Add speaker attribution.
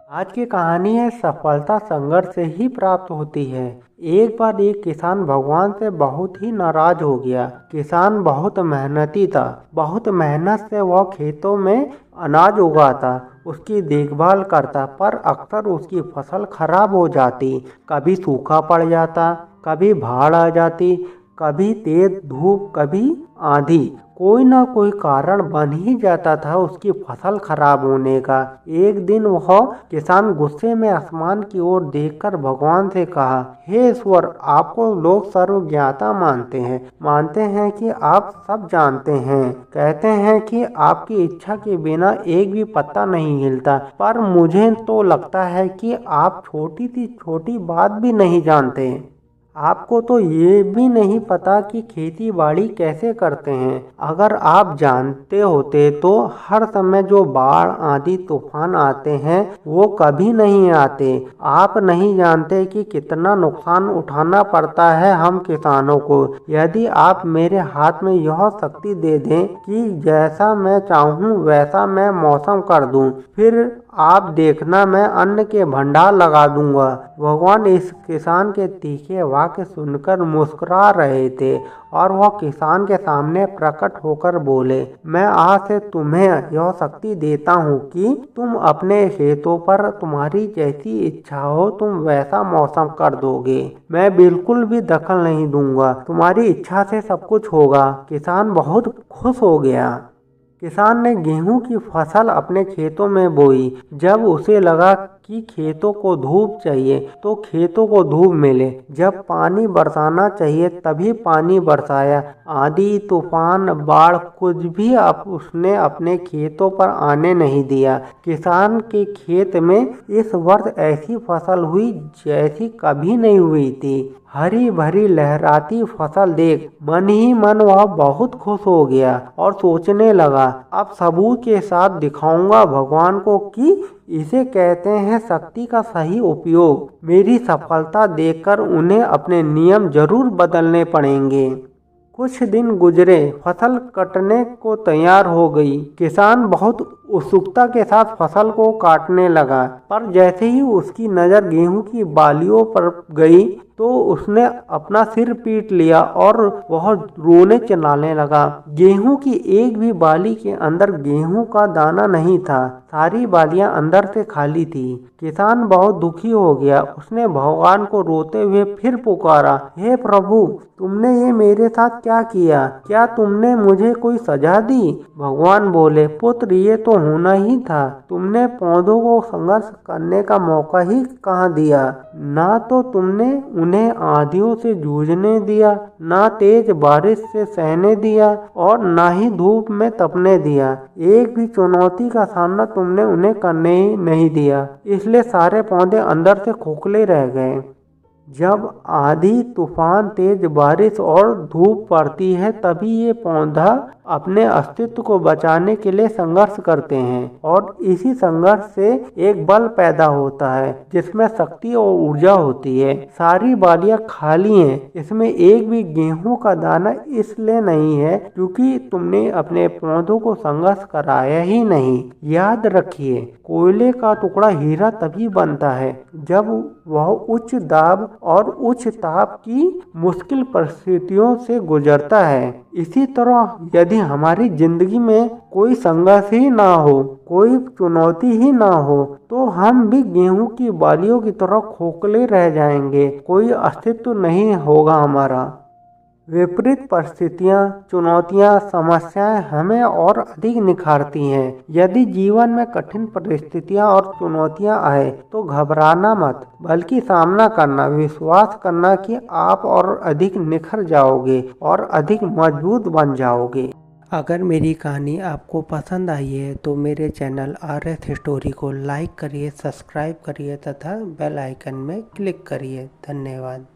Speaker 1: आज की कहानी है सफलता संघर्ष से ही प्राप्त होती है। एक बार एक किसान भगवान से बहुत ही नाराज हो गया। किसान बहुत मेहनती था। बहुत मेहनत से वह खेतों में अनाज उगाता, उसकी देखभाल करता, पर अक्सर उसकी फसल खराब हो जाती। कभी सूखा पड़ जाता, कभी बाढ़ आ जाती, कभी तेज धूप, कभी आंधी। कोई ना कोई कारण बन ही जाता था उसकी फसल खराब होने का। एक दिन वह किसान गुस्से में आसमान की ओर देखकर भगवान से कहा, हे ईश्वर, आपको लोग सर्वज्ञाता मानते हैं कि आप सब जानते हैं। कहते हैं कि आपकी इच्छा के बिना एक भी पत्ता नहीं हिलता, पर मुझे तो लगता है कि आप छोटी सी छोटी बात भी नहीं जानते। आपको तो ये भी नहीं पता कि खेती बाड़ी कैसे करते हैं। अगर आप जानते होते तो हर समय जो बाढ़ आंधी तूफान आते हैं वो कभी नहीं आते। आप नहीं जानते कि कितना नुकसान उठाना पड़ता है हम किसानों को। यदि आप मेरे हाथ में यह शक्ति दे दें कि जैसा मैं चाहूँ वैसा मैं मौसम कर दूँ, फिर आप देखना मैं अन्न के भंडार लगा दूंगा। भगवान इस किसान के तीखे वाक्य सुनकर मुस्कुरा रहे थे और वह किसान के सामने प्रकट होकर बोले, मैं आज से तुम्हें यह शक्ति देता हूँ कि तुम अपने खेतों पर तुम्हारी जैसी इच्छा हो तुम वैसा मौसम कर दोगे। मैं बिल्कुल भी दखल नहीं दूंगा, तुम्हारी इच्छा से सब कुछ होगा। किसान बहुत खुश हो गया। किसान ने गेहूं की फसल अपने खेतों में बोई। जब उसे लगा कि खेतों को धूप चाहिए तो खेतों को धूप मिले, जब पानी बरसाना चाहिए तभी पानी बरसाया। आंधी तूफान बाढ़ कुछ भी अब उसने अपने खेतों पर आने नहीं दिया। किसान के खेत में इस वर्ष ऐसी फसल हुई जैसी कभी नहीं हुई थी। हरी भरी लहराती फसल देख मन ही मन वह बहुत खुश हो गया और सोचने लगा, अब सबूत के साथ दिखाऊंगा भगवान को कि इसे कहते हैं शक्ति का सही उपयोग। मेरी सफलता देखकर उन्हें अपने नियम जरूर बदलने पड़ेंगे। कुछ दिन गुजरे, फसल कटने को तैयार हो गई। किसान बहुत उत्सुकता के साथ फसल को काटने लगा, पर जैसे ही उसकी नज़र गेहूं की बालियों पर गई तो उसने अपना सिर पीट लिया और वह रोने चिल्लाने लगा। गेहूं की एक भी बाली के अंदर गेहूं का दाना नहीं था, सारी बालियां अंदर से खाली थी। किसान बहुत दुखी हो गया। उसने भगवान को रोते हुए फिर पुकारा, हे प्रभु, तुमने ये मेरे साथ क्या किया? क्या तुमने मुझे कोई सजा दी? भगवान बोले, पुत्र, ये तो होना ही था। तुमने पौधों को संघर्ष करने का मौका ही कहाँ दिया। ना तो तुमने उन्हें आंधियों से जूझने दिया, ना तेज बारिश से सहने दिया और ना ही धूप में तपने दिया। एक भी चुनौती का सामना तुमने उन्हें करने ही नहीं दिया, इसलिए सारे पौधे अंदर से खोखले रह गए। जब आंधी तूफान तेज बारिश और धूप पड़ती है तभी ये पौधा अपने अस्तित्व को बचाने के लिए संघर्ष करते हैं और इसी संघर्ष से एक बल पैदा होता है जिसमें शक्ति और ऊर्जा होती है। सारी बालियां खाली हैं, इसमें एक भी गेहूं का दाना इसलिए नहीं है क्योंकि तुमने अपने पौधों को संघर्ष कराया ही नहीं। याद रखिए, कोयले का टुकड़ा हीरा तभी बनता है जब वह उच्च दाब और उच्च ताप की मुश्किल परिस्थितियों से गुजरता है। इसी तरह यदि हमारी जिंदगी में कोई संघर्ष ही ना हो, कोई चुनौती ही ना हो, तो हम भी गेहूं की बालियों की तरह खोखले रह जाएंगे, कोई अस्तित्व नहीं होगा हमारा। विपरीत परिस्थितियाँ, चुनौतियाँ, समस्याएं हमें और अधिक निखारती हैं। यदि जीवन में कठिन परिस्थितियाँ और चुनौतियाँ आए तो घबराना मत, बल्कि सामना करना, विश्वास करना कि आप और अधिक निखर जाओगे और अधिक मजबूत बन जाओगे। अगर मेरी कहानी आपको पसंद आई है तो मेरे चैनल RS स्टोरी को लाइक करिए, सब्सक्राइब करिए तथा बेल आइकन में क्लिक करिए। धन्यवाद।